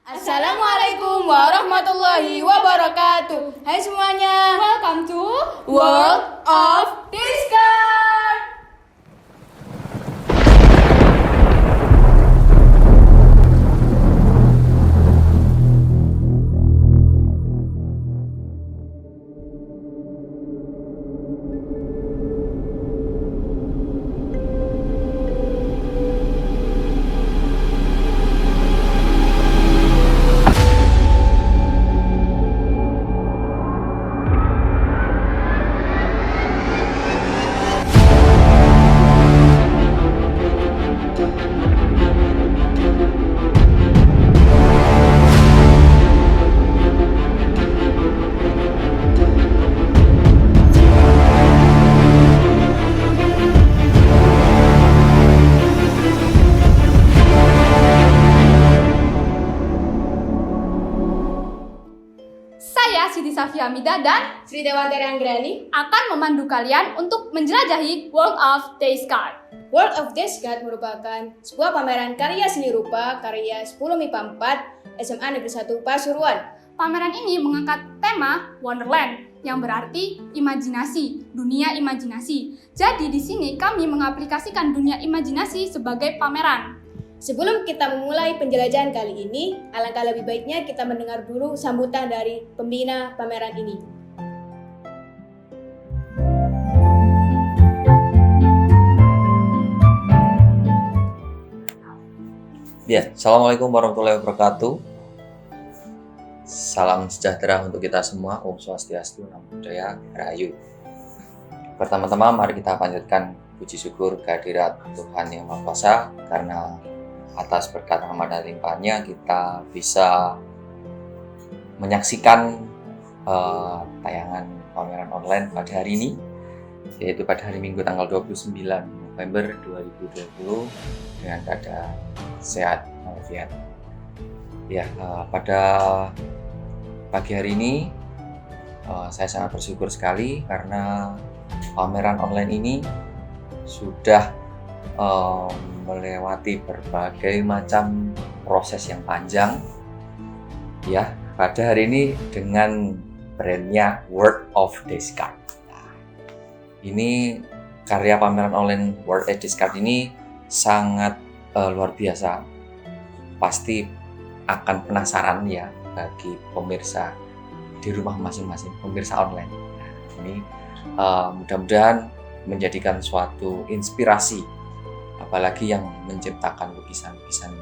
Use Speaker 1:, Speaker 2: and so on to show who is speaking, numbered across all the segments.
Speaker 1: Assalamualaikum warahmatullahi wabarakatuh. Hai semuanya,
Speaker 2: Welcome to
Speaker 1: World of Discard.
Speaker 2: Saya Siti Safia Hamida dan
Speaker 1: Sri Dewantari Anggrani.
Speaker 2: akan memandu kalian untuk menjelajahi World of Discard.
Speaker 1: World of Discard merupakan sebuah pameran karya seni rupa karya 10 MIPA 4 SMA Negeri 1 Pasuruan.
Speaker 2: Pameran ini mengangkat tema Wonderland yang berarti imajinasi, dunia imajinasi. Jadi di sini kami mengaplikasikan dunia imajinasi sebagai pameran.
Speaker 1: Sebelum kita memulai penjelajahan kali ini, alangkah lebih baiknya kita mendengar dulu sambutan dari pembina pameran ini.
Speaker 3: Ya, Assalamualaikum warahmatullahi wabarakatuh. Salam sejahtera untuk kita semua. Om Swastiastu, Namo Buddhaya, Rahayu. Pertama-tama mari kita panjatkan puji syukur kehadirat Tuhan Yang Maha Kuasa, karena atas berkat rahmat dan limpahannya kita bisa menyaksikan tayangan pameran online pada hari ini, yaitu pada hari Minggu tanggal 29 November 2020 dengan keadaan sehat walafiat. Ya, pada pagi hari ini saya sangat bersyukur sekali karena pameran online ini sudah melewati berbagai macam proses yang panjang. Ya, pada hari ini dengan brandnya World of Discard. Nah, ini karya pameran online World of Discard ini sangat luar biasa. Pasti akan penasaran ya bagi pemirsa di rumah masing-masing, pemirsa online. Nah, ini mudah-mudahan menjadikan suatu inspirasi, apalagi yang menciptakan lukisan-lukisan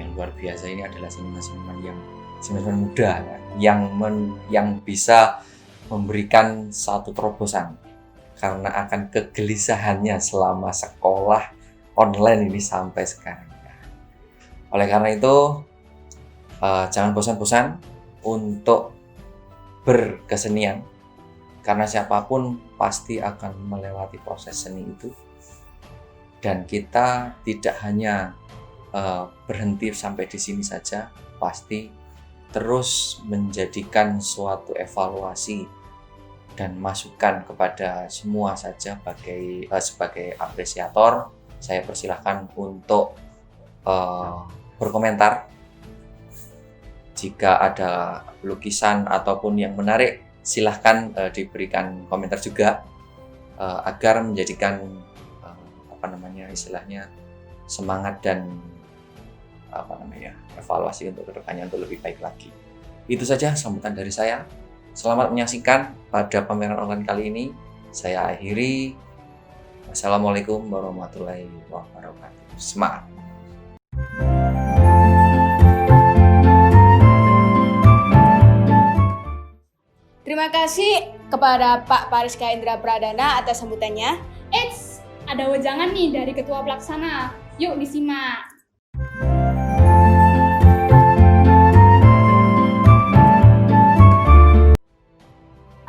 Speaker 3: yang luar biasa ini adalah seniman muda ya, yang bisa memberikan satu terobosan karena akan kegelisahannya selama sekolah online ini sampai sekarang. Oleh karena itu, jangan bosan-bosan untuk berkesenian, karena siapapun pasti akan melewati proses seni itu. Dan kita tidak hanya berhenti sampai di sini saja, pasti terus menjadikan suatu evaluasi dan masukan kepada semua saja sebagai apresiator. Saya persilahkan untuk berkomentar. Jika ada lukisan ataupun yang menarik, silahkan diberikan komentar juga agar menjadikan istilahnya semangat dan evaluasi untuk kedepannya untuk lebih baik lagi. Itu saja sambutan dari saya. Selamat menyaksikan pada pameran online kali ini. Saya akhiri. Wassalamualaikum warahmatullahi wabarakatuh. Semangat.
Speaker 1: Terima kasih kepada Pak Pariska Indra Pradana atas sambutannya.
Speaker 2: Eits, ada wejangan nih dari Ketua Pelaksana. Yuk disimak.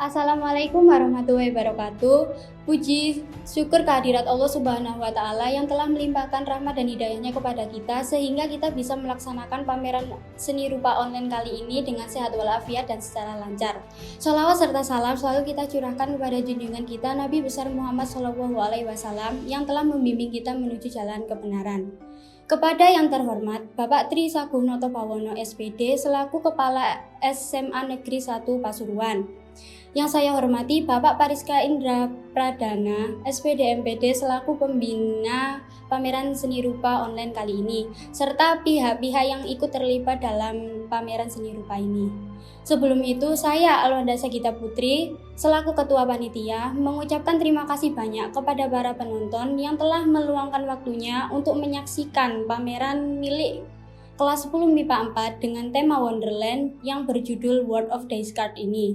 Speaker 4: Assalamualaikum warahmatullahi wabarakatuh. Puji syukur kehadirat Allah Subhanahu wa Ta'ala yang telah melimpahkan rahmat dan hidayahnya kepada kita sehingga kita bisa melaksanakan pameran seni rupa online kali ini dengan sehat walafiat dan secara lancar. Sholawat serta salam selalu kita curahkan kepada junjungan kita Nabi besar Muhammad SAW yang telah membimbing kita menuju jalan kebenaran. Kepada yang terhormat Bapak Tri Sagunoto Bawono SPD selaku Kepala SMA Negeri 1 Pasuruan. Yang saya hormati Bapak Pariska Indra Pradana SPD MPD selaku pembina pameran seni rupa online kali ini, serta pihak-pihak yang ikut terlibat dalam pameran seni rupa ini. Sebelum itu, saya Alwanda Sagita Putri selaku Ketua Panitia mengucapkan terima kasih banyak kepada para penonton yang telah meluangkan waktunya untuk menyaksikan pameran milik kelas 10 MIPA 4 dengan tema Wonderland yang berjudul World of Discard ini.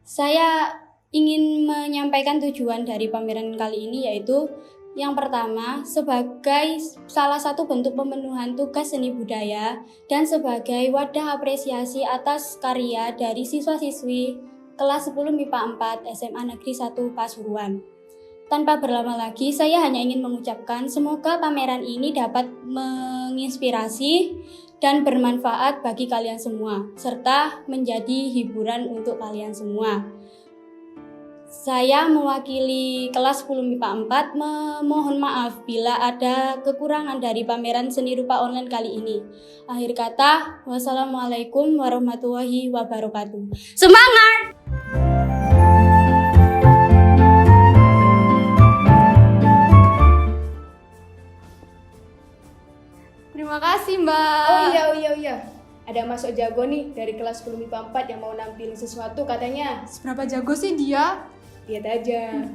Speaker 4: Saya ingin menyampaikan tujuan dari pameran kali ini, yaitu yang pertama, sebagai salah satu bentuk pemenuhan tugas seni budaya dan sebagai wadah apresiasi atas karya dari siswa-siswi kelas 10 MIPA 4 SMA Negeri 1 Pasuruan. Tanpa berlama lagi, saya hanya ingin mengucapkan semoga pameran ini dapat menginspirasi dan bermanfaat bagi kalian semua, serta menjadi hiburan untuk kalian semua. Saya mewakili kelas 10 MIPA 4 memohon maaf bila ada kekurangan dari pameran seni rupa online kali ini. Akhir kata, wassalamualaikum warahmatullahi wabarakatuh. Semangat!
Speaker 2: Terima kasih, Mbak.
Speaker 1: Oh iya. Ada Mas Jago nih dari kelas 10 MIPA 4 yang mau nampilin sesuatu katanya.
Speaker 2: Seberapa jago sih dia?
Speaker 1: Lihat aja.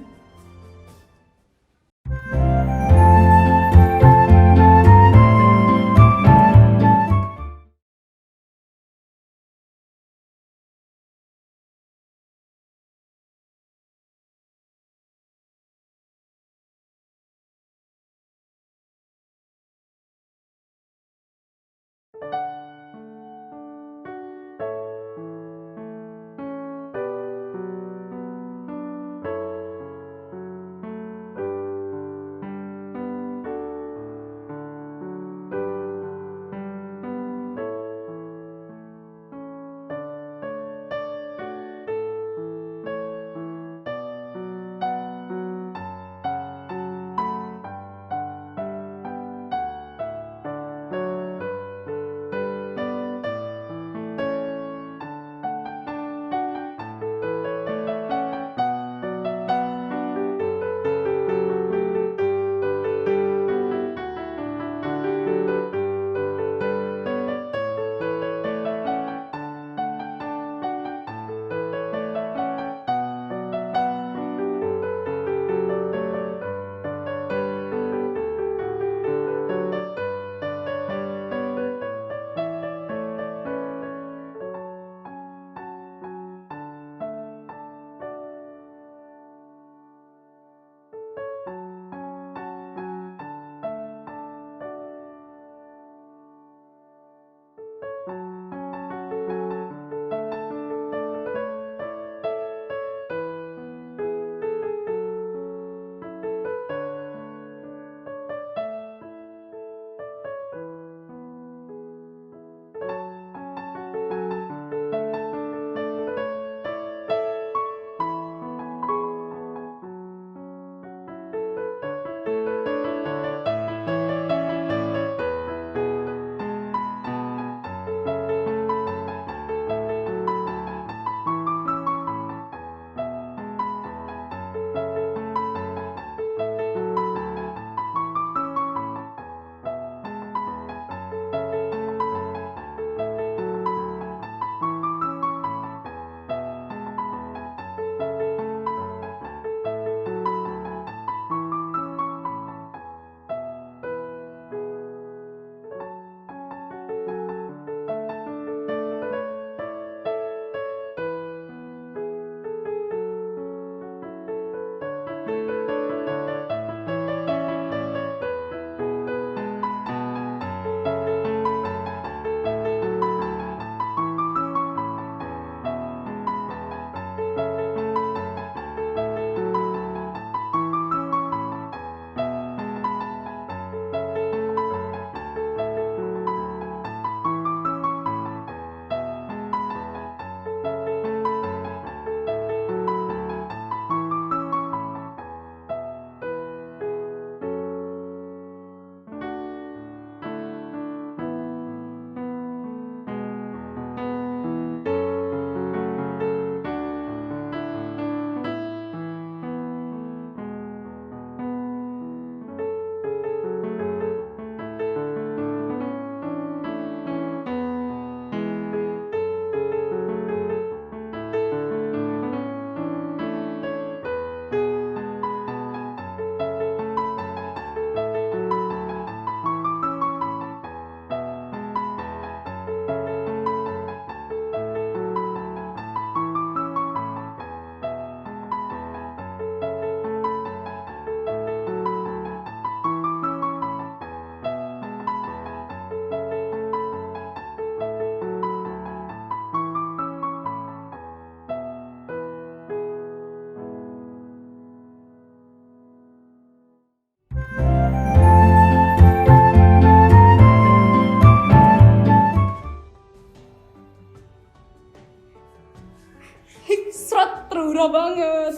Speaker 2: murah banget.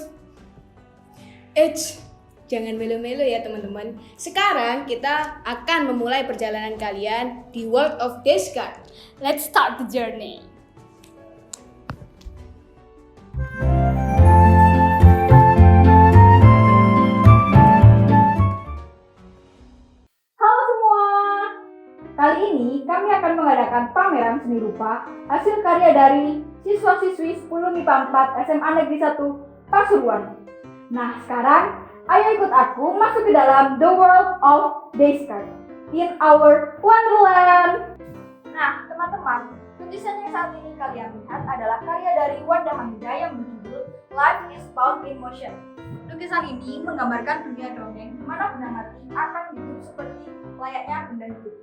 Speaker 1: Jangan melo-melo ya teman-teman. Sekarang kita akan memulai perjalanan kalian di World of Descartes.
Speaker 2: Let's start the journey.
Speaker 5: Halo semua. Kali ini kami akan mengadakan pameran seni rupa hasil karya dari siswa-siswi 10 MIPA 4 SMA Negeri 1 Pasuruan. Nah, sekarang ayo ikut aku masuk ke dalam The World of Descartes in our Wonderland. Nah, teman-teman, lukisan yang saat ini kalian lihat adalah karya dari Wanda Hamidah yang berjudul Life is Found in Motion. Lukisan ini menggambarkan dunia dongeng di mana benda mati akan hidup seperti layaknya benda hidup.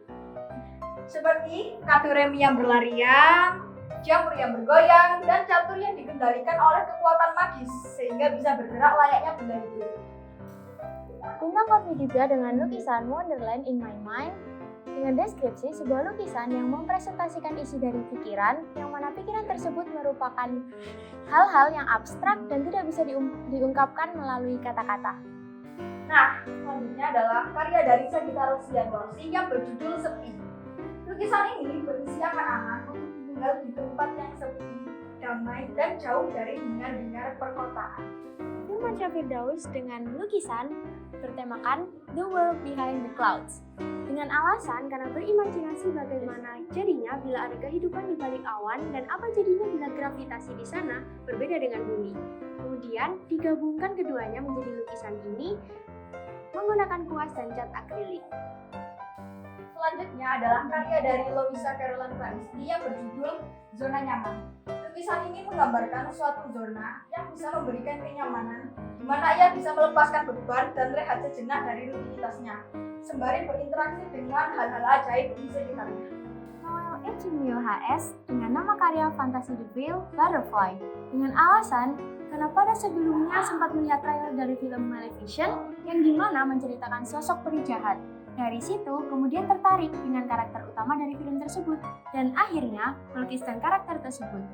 Speaker 5: Seperti kartu remi yang berlarian, jamur yang bergoyang, dan catur yang dikendalikan oleh kekuatan magis sehingga bisa bergerak layaknya benda hidup.
Speaker 6: Dilengkapi juga dengan lukisan Wonderland in My Mind dengan deskripsi sebuah lukisan yang mempresentasikan isi dari pikiran, yang mana pikiran tersebut merupakan hal-hal yang abstrak dan tidak bisa diungkapkan melalui kata-kata.
Speaker 5: Nah, selanjutnya adalah karya dari Sagittarius Rossi yang berjudul Sepi. Lukisan ini berisi anak-anak untuk tinggal di tempat yang sepi, damai, dan jauh dari hingar-bingar perkotaan.
Speaker 6: Firmansyah Firdaus dengan lukisan bertemakan The World Behind the Clouds, dengan alasan karena berimajinasi bagaimana jadinya bila ada kehidupan di balik awan dan apa jadinya bila gravitasi di sana berbeda dengan bumi. Kemudian digabungkan keduanya menjadi lukisan ini menggunakan kuas dan cat akrilik.
Speaker 5: Selanjutnya adalah karya dari Louisa Caroline Clarice yang berjudul Zona Nyaman. Lukisan ini menggambarkan suatu zona yang bisa memberikan kenyamanan, di mana ia bisa melepaskan beban dan rehat sejenak dari rutinitasnya, sembari berinteraksi dengan hal-hal ajaib di sekitarnya.
Speaker 6: Noel Echinio HS dengan nama karya Fantasy the Veil Butterfly, dengan alasan karena pada sebelumnya sempat melihat trailer dari film Maleficent yang dimana menceritakan sosok peri jahat. Dari situ kemudian tertarik dengan karakter utama dari film tersebut dan akhirnya melukiskan karakter tersebut.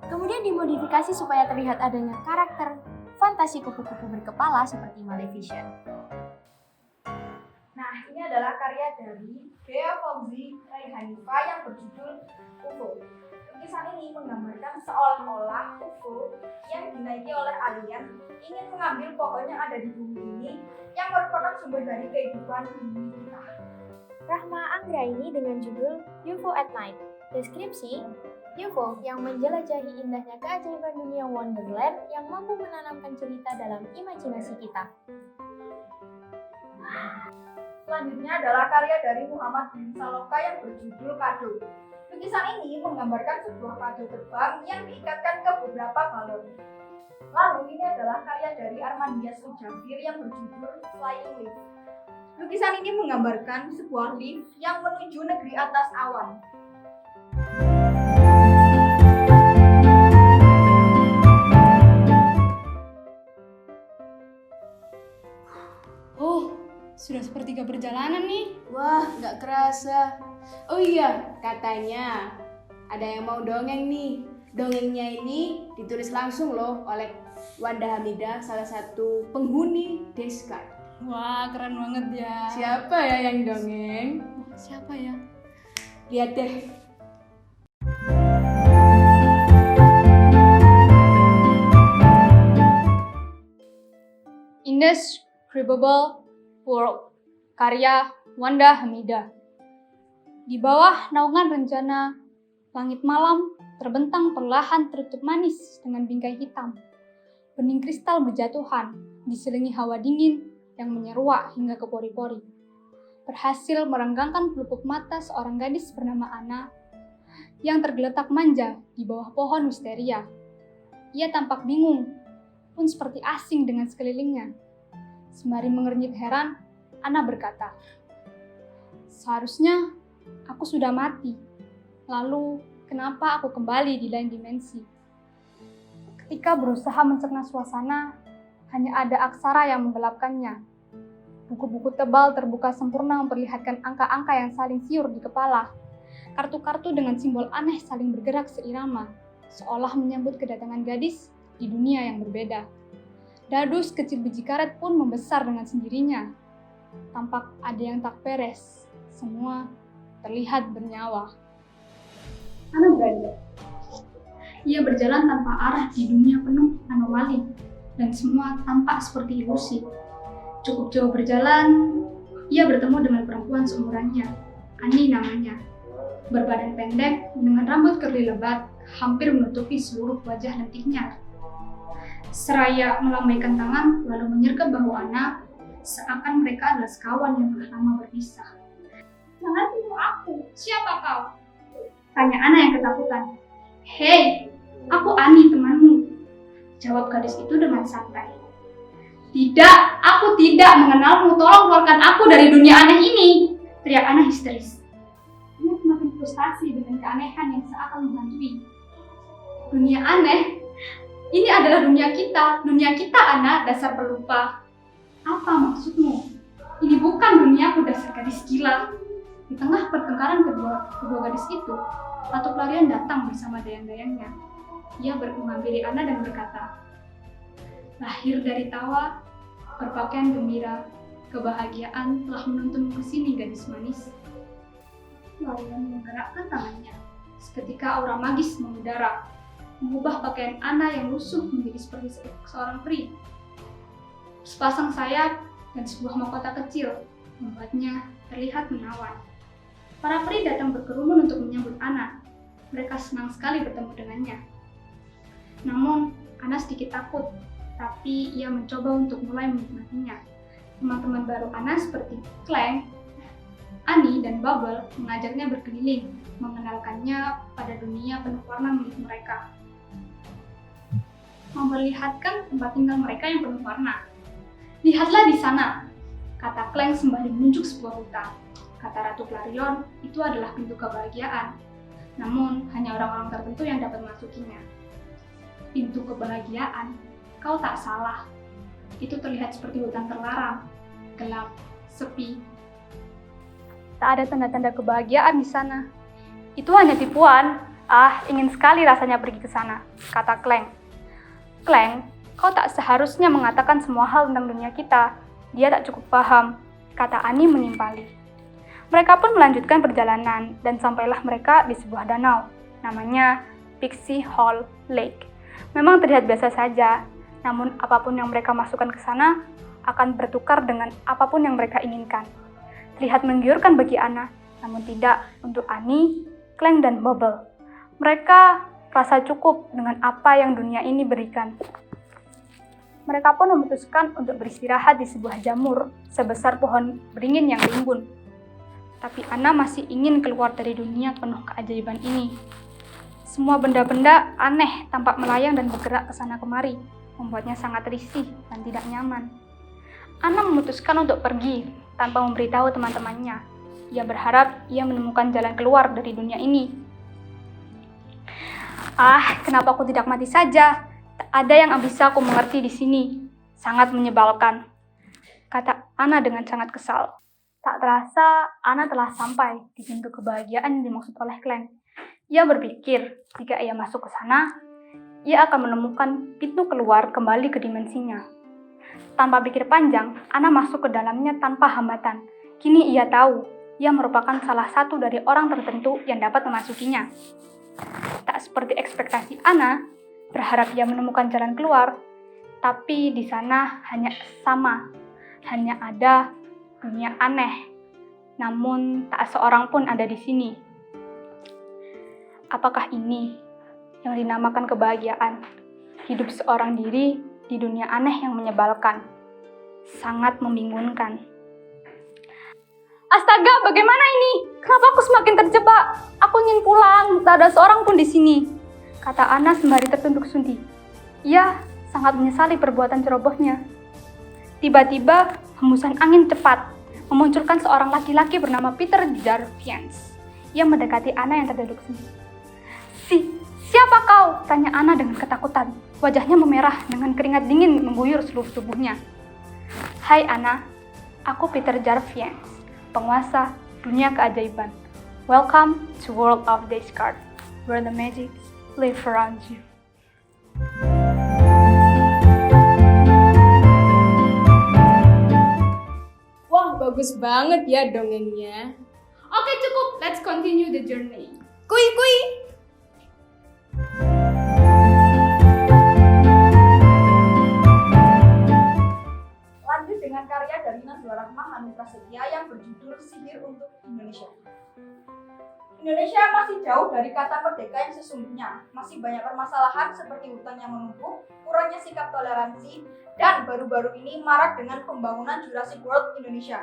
Speaker 6: Kemudian dimodifikasi supaya terlihat adanya karakter fantasi kupu-kupu berkepala seperti Maleficent.
Speaker 5: Nah, ini adalah karya dari Bea Fauzi Raihanifah yang berjudul UFO. Lukisan ini menggambarkan seolah-olah UFO yang dinaiki oleh alien ingin mengambil pohon yang ada di bumi ini yang merupakan sumber dari kehidupan bumi kita.
Speaker 6: Rahma Anggraini dengan judul UFO at Night. Deskripsi, UFO yang menjelajahi indahnya keajaiban dunia Wonderland yang mampu menanamkan cerita dalam imajinasi kita.
Speaker 5: Selanjutnya adalah karya dari Muhammad bin Saloka yang berjudul Kado. Lukisan ini menggambarkan sebuah kado terbang yang diikatkan ke beberapa balon. Lalu ini adalah karya dari Armandias Ujafir yang berjudul Flying Lift. Lukisan ini menggambarkan sebuah lift yang menuju negeri atas awan.
Speaker 2: Oh, sudah sepertiga perjalanan nih.
Speaker 1: Wah, nggak kerasa. Oh iya, katanya ada yang mau dongeng nih. Dongengnya ini ditulis langsung loh oleh Wanda Hamidah, salah satu penghuni Descartes.
Speaker 2: Wah, keren banget ya.
Speaker 1: Siapa ya yang dongeng?
Speaker 2: Siapa ya?
Speaker 1: Lihat deh.
Speaker 2: Indescribable World, karya Wanda Hamidah. Di bawah naungan rencana, langit malam terbentang perlahan tertutup manis dengan bingkai hitam. Bening kristal berjatuhan, diselingi hawa dingin yang menyeruak hingga ke pori-pori. Berhasil merenggangkan pelupuk mata seorang gadis bernama Anna yang tergeletak manja di bawah pohon wisteria. Ia tampak bingung, pun seperti asing dengan sekelilingnya. Sembari mengernyit heran, Anna berkata, "Seharusnya aku sudah mati. Lalu, kenapa aku kembali di lain dimensi?" Ketika berusaha mencerna suasana, hanya ada aksara yang menggelapkannya. Buku-buku tebal terbuka sempurna memperlihatkan angka-angka yang saling siur di kepala. Kartu-kartu dengan simbol aneh saling bergerak seirama, seolah menyambut kedatangan gadis di dunia yang berbeda. Dadu sekecil biji karet pun membesar dengan sendirinya. Tampak ada yang tak beres. Semua terlihat bernyawa. Ana beranjak. Ia berjalan tanpa arah di dunia penuh anomali, dan semua tampak seperti ilusi. Cukup jauh berjalan, ia bertemu dengan perempuan seumurannya, Ani namanya. Berbadan pendek, dengan rambut curly lebat, hampir menutupi seluruh wajah lentiknya. Seraya melambaikan tangan, lalu menyergap bahu Ana, seakan mereka adalah sekawan yang telah lama berpisah. "Jangan bunuh aku, siapa kau?" tanya Ana yang ketakutan. "Hei, aku Ani, temanmu," jawab gadis itu dengan santai. "Tidak, aku tidak mengenalmu, tolong keluarkan aku dari dunia aneh ini," teriak Ana histeris. Ia semakin frustasi dengan keanehan yang seakan menghantui. "Dunia aneh? Ini adalah dunia kita Ana, dasar pelupa." "Apa maksudmu? Ini bukan duniaku, dasar gadis gila." Di tengah pertengkaran kedua gadis itu, Ratu Pelarian datang bersama dayang-dayangnya. Ia menghampiri Ana dan berkata, "Lahir dari tawa, berpakaian gembira, kebahagiaan telah menuntunmu ke sini, gadis manis." Pelarian menggerakkan tangannya. Seketika aura magis mengudara, mengubah pakaian Ana yang lusuh menjadi seperti seorang peri. Sepasang sayap dan sebuah mahkota kecil membuatnya terlihat menawan. Para peri datang berkerumun untuk menyambut Ana. Mereka senang sekali bertemu dengannya. Namun, Ana sedikit takut, tapi ia mencoba untuk mulai menikmatinya. Teman-teman baru Ana seperti Clang, Ani, dan Bubble mengajaknya berkeliling, mengenalkannya pada dunia penuh warna milik mereka. Memperlihatkan tempat tinggal mereka yang penuh warna. "Lihatlah di sana," kata Clang sembari menunjuk sebuah hutan. Kata Ratu Pelarian, itu adalah pintu kebahagiaan. Namun, hanya orang-orang tertentu yang dapat memasukinya. Pintu kebahagiaan? Kau tak salah. Itu terlihat seperti hutan terlarang, gelap, sepi. Tak ada tanda-tanda kebahagiaan di sana. Itu hanya tipuan. Ingin sekali rasanya pergi ke sana, kata Clang. "Clang, kau tak seharusnya mengatakan semua hal tentang dunia kita. Dia tak cukup paham," kata Ani menimpali. Mereka pun melanjutkan perjalanan dan sampailah mereka di sebuah danau. Namanya Pixie Hall Lake. Memang terlihat biasa saja, namun apapun yang mereka masukkan ke sana akan bertukar dengan apapun yang mereka inginkan. Terlihat menggiurkan bagi Ana, namun tidak untuk Ani, Clang, dan Bubble. Mereka rasa cukup dengan apa yang dunia ini berikan. Mereka pun memutuskan untuk beristirahat di sebuah jamur sebesar pohon beringin yang rimbun. Tapi Ana masih ingin keluar dari dunia penuh keajaiban ini. Semua benda-benda aneh tampak melayang dan bergerak ke sana kemari, membuatnya sangat risih dan tidak nyaman. Ana memutuskan untuk pergi tanpa memberitahu teman-temannya. Ia berharap ia menemukan jalan keluar dari dunia ini. Kenapa aku tidak mati saja? Tak ada yang bisa aku mengerti di sini. Sangat menyebalkan, kata Ana dengan sangat kesal. Tak terasa, Ana telah sampai di pintu kebahagiaan yang dimaksud oleh Clang. Ia berpikir, jika ia masuk ke sana, ia akan menemukan pintu keluar kembali ke dimensinya. Tanpa pikir panjang, Ana masuk ke dalamnya tanpa hambatan. Kini ia tahu, ia merupakan salah satu dari orang tertentu yang dapat memasukinya. Tak seperti ekspektasi Ana, berharap ia menemukan jalan keluar, tapi di sana hanya ada dunia aneh. Namun tak seorang pun ada di sini. Apakah ini yang dinamakan kebahagiaan? Hidup seorang diri di dunia aneh yang menyebalkan. Sangat membingungkan. Astaga, bagaimana ini? Kenapa aku semakin terjebak? Aku ingin pulang, tak ada seorang pun di sini, kata Ana sembari tertunduk sundih. Ia sangat menyesali perbuatan cerobohnya. Tiba-tiba, hembusan angin cepat memunculkan seorang laki-laki bernama Peter Jarvians. Ia mendekati Ana yang terduduk sendiri. Siapa kau? Tanya Ana dengan ketakutan. Wajahnya memerah dengan keringat dingin mengguyur seluruh tubuhnya. Hai Ana, aku Peter Jarvians, penguasa dunia keajaiban. Welcome to World of Discard, where the magic live around you.
Speaker 1: bagus banget ya dongengnya.
Speaker 2: Oke, cukup. Let's continue the journey.
Speaker 1: Kui kui.
Speaker 5: Lanjut dengan karya dari Najwa Rahma Hanung Prasetya yang berjudul Sihir untuk Indonesia. Indonesia masih jauh dari kata merdeka yang sesungguhnya. Masih banyak permasalahan seperti hutan yang menumpuk, kurangnya sikap toleransi, dan baru-baru ini marak dengan pembangunan Jurassic World Indonesia.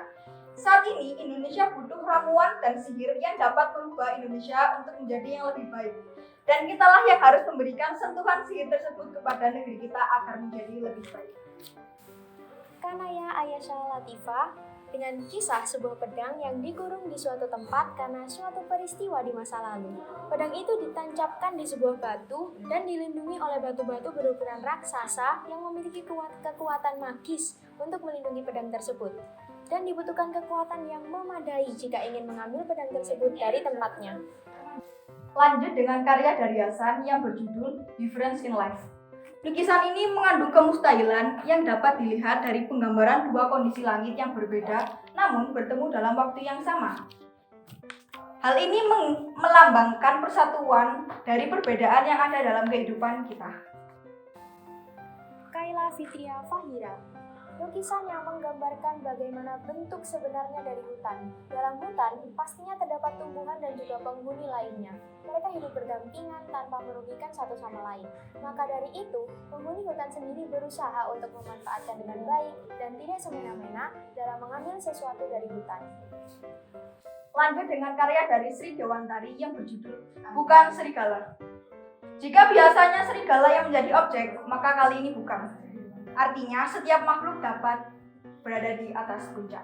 Speaker 5: Saat ini Indonesia butuh ramuan dan sihir yang dapat merubah Indonesia untuk menjadi yang lebih baik. Dan kitalah yang harus memberikan sentuhan sihir tersebut kepada negeri kita agar menjadi lebih baik.
Speaker 6: Kanaya Ayasha Latifah dengan kisah sebuah pedang yang dikurung di suatu tempat karena suatu peristiwa di masa lalu. Pedang itu ditancapkan di sebuah batu dan dilindungi oleh batu-batu berukuran raksasa yang memiliki kekuatan magis untuk melindungi pedang tersebut. Dan dibutuhkan kekuatan yang memadai jika ingin mengambil pedang tersebut dari tempatnya.
Speaker 5: Lanjut dengan karya dari Hasan yang berjudul Difference in Life. Lukisan ini mengandung kemustahilan yang dapat dilihat dari penggambaran dua kondisi langit yang berbeda namun bertemu dalam waktu yang sama. Hal ini melambangkan persatuan dari perbedaan yang ada dalam kehidupan kita.
Speaker 6: Kaila Fitria Fahira, lukisan yang menggambarkan bagaimana bentuk sebenarnya dari hutan. Dalam hutan, pastinya terdapat tumbuhan dan juga penghuni lainnya. Mereka hidup berdampingan tanpa merugikan satu sama lain. Maka dari itu, penghuni hutan sendiri berusaha untuk memanfaatkan dengan baik dan tidak semena-mena dalam mengambil sesuatu dari hutan.
Speaker 5: Lanjut dengan karya dari Sri Dewantari yang berjudul Bukan Serigala. Jika biasanya serigala yang menjadi objek, maka kali ini bukan. Artinya, setiap makhluk dapat berada di atas puncak.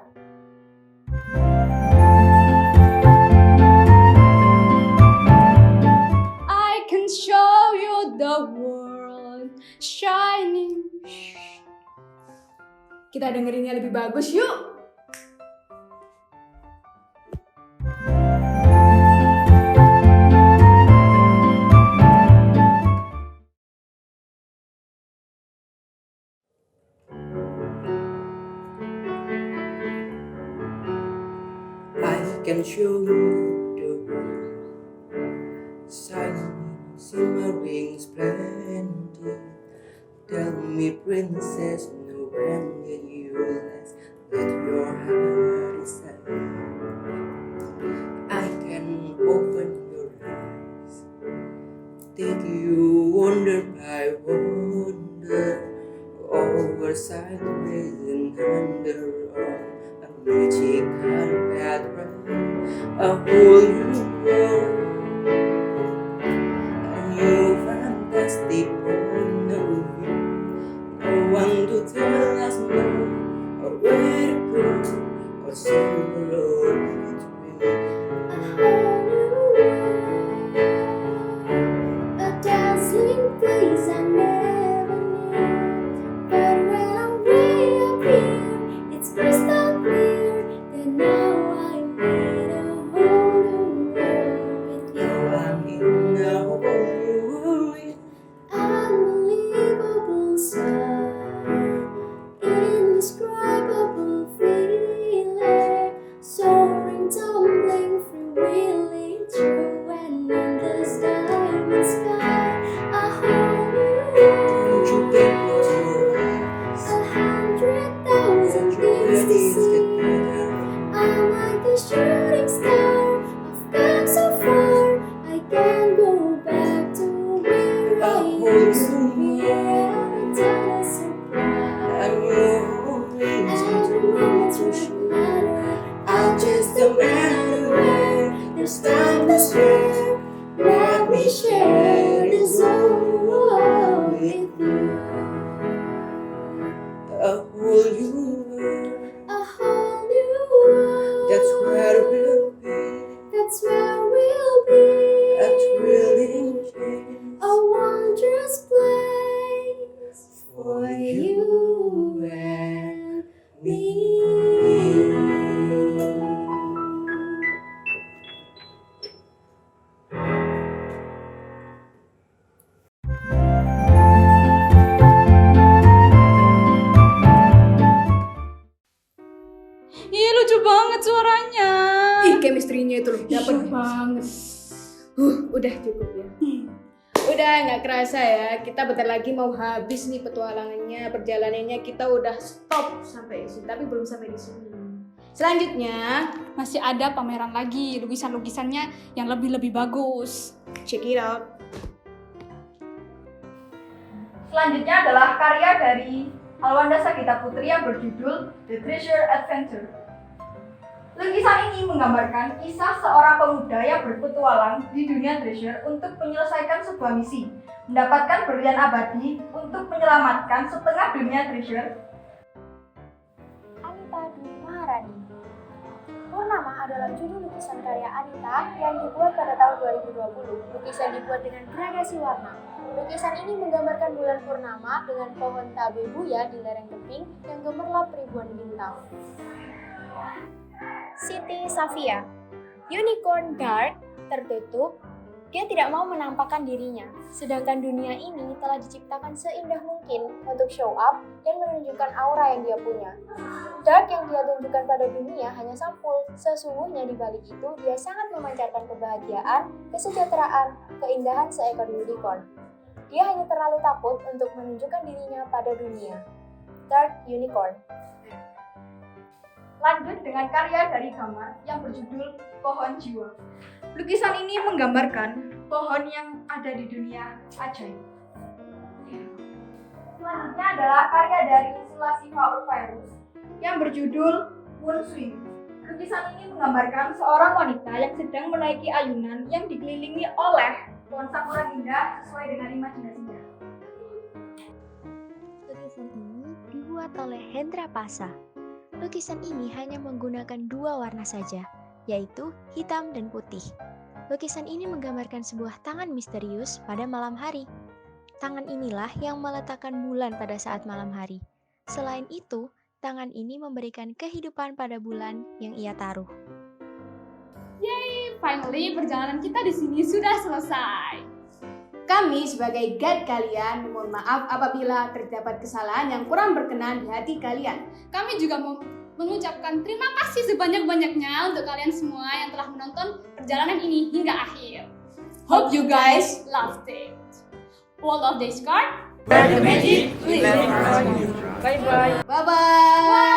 Speaker 2: I can show you the world shining.
Speaker 1: Kita dengerinnya lebih bagus yuk.
Speaker 7: I can show you the world shining, shimmering, splendid. Tell me, princess, know when did you last let your heart decide? I can open your eyes, take you wonder by wonder, over sideways and under on a magic carpet ride, a whole new world, a new fantastic point of view. No one to tell us no, or where to go, or somewhere in between.
Speaker 4: A whole new world, a dazzling place I never knew. But when I'm way up here, it's crystal clear that now I'm in a whole new world with you.
Speaker 7: Now I'm in a whole new world.
Speaker 4: Unbelievable sight, indescribable feeling, soaring, tumbling, freewheeling through an endless diamond sky. A whole new
Speaker 7: Don't you
Speaker 4: world,
Speaker 7: get close your eyes?
Speaker 4: 100,000 things to
Speaker 7: Things
Speaker 4: see.
Speaker 7: get better.
Speaker 4: I'm like a shooting star. I've come so far, I can't go back
Speaker 1: udah cukup ya. Udah nggak kerasa ya, kita bentar lagi mau habis nih petualangannya, perjalanannya kita udah stop sampai di sini, tapi belum sampai di sini. Selanjutnya,
Speaker 2: Masih ada pameran lagi, lukisan-lukisannya yang lebih-lebih bagus.
Speaker 1: check it out.
Speaker 5: Selanjutnya adalah karya dari Alwanda Sagita Putri yang berjudul The Treasure Adventure. Lukisan ini menggambarkan kisah seorang pemuda yang berpetualang di dunia treasure untuk menyelesaikan sebuah misi, mendapatkan berlian abadi untuk menyelamatkan setengah dunia treasure.
Speaker 6: Anita Dwi Maharani. Purnama adalah judul lukisan karya Anita yang dibuat pada tahun 2020. Lukisan dibuat dengan gradasi warna. Lukisan ini menggambarkan bulan purnama dengan pohon tabebuya di lereng tebing yang gemerlap ribuan bintang. Siti Safia. Unicorn dark, tertutup, dia tidak mau menampakkan dirinya. Sedangkan dunia ini telah diciptakan seindah mungkin untuk show up dan menunjukkan aura yang dia punya. Dark yang dia tunjukkan pada dunia hanya sampul. Sesungguhnya di balik itu dia sangat memancarkan kebahagiaan, kesejahteraan, keindahan seekor unicorn. Dia hanya terlalu takut untuk menunjukkan dirinya pada dunia. Dark Unicorn.
Speaker 5: Lanjut dengan karya dari Gamar yang berjudul Pohon Jiwa. Lukisan ini menggambarkan pohon yang ada di dunia ajaib. Selanjutnya adalah karya dari Sulasifa Urvirus yang berjudul Moon Swing. Lukisan ini menggambarkan seorang wanita yang sedang menaiki ayunan yang dikelilingi oleh pohon sakura indah sesuai dengan imajinasinya.
Speaker 8: Lukisan ini dibuat oleh Hendra Pasa. Lukisan ini hanya menggunakan 2 warna saja, yaitu hitam dan putih. Lukisan ini menggambarkan sebuah tangan misterius pada malam hari. Tangan inilah yang meletakkan bulan pada saat malam hari. Selain itu, tangan ini memberikan kehidupan pada bulan yang ia taruh.
Speaker 2: Finally, perjalanan kita di sini sudah selesai.
Speaker 1: Kami sebagai guide kalian mohon maaf apabila terdapat kesalahan yang kurang berkenan di hati kalian.
Speaker 2: Kami juga mau mengucapkan terima kasih sebanyak-banyaknya untuk kalian semua yang telah menonton perjalanan ini hingga akhir.
Speaker 1: Hope you guys
Speaker 2: Loved it. World of Discard.
Speaker 7: Where the magic lives.
Speaker 1: bye bye.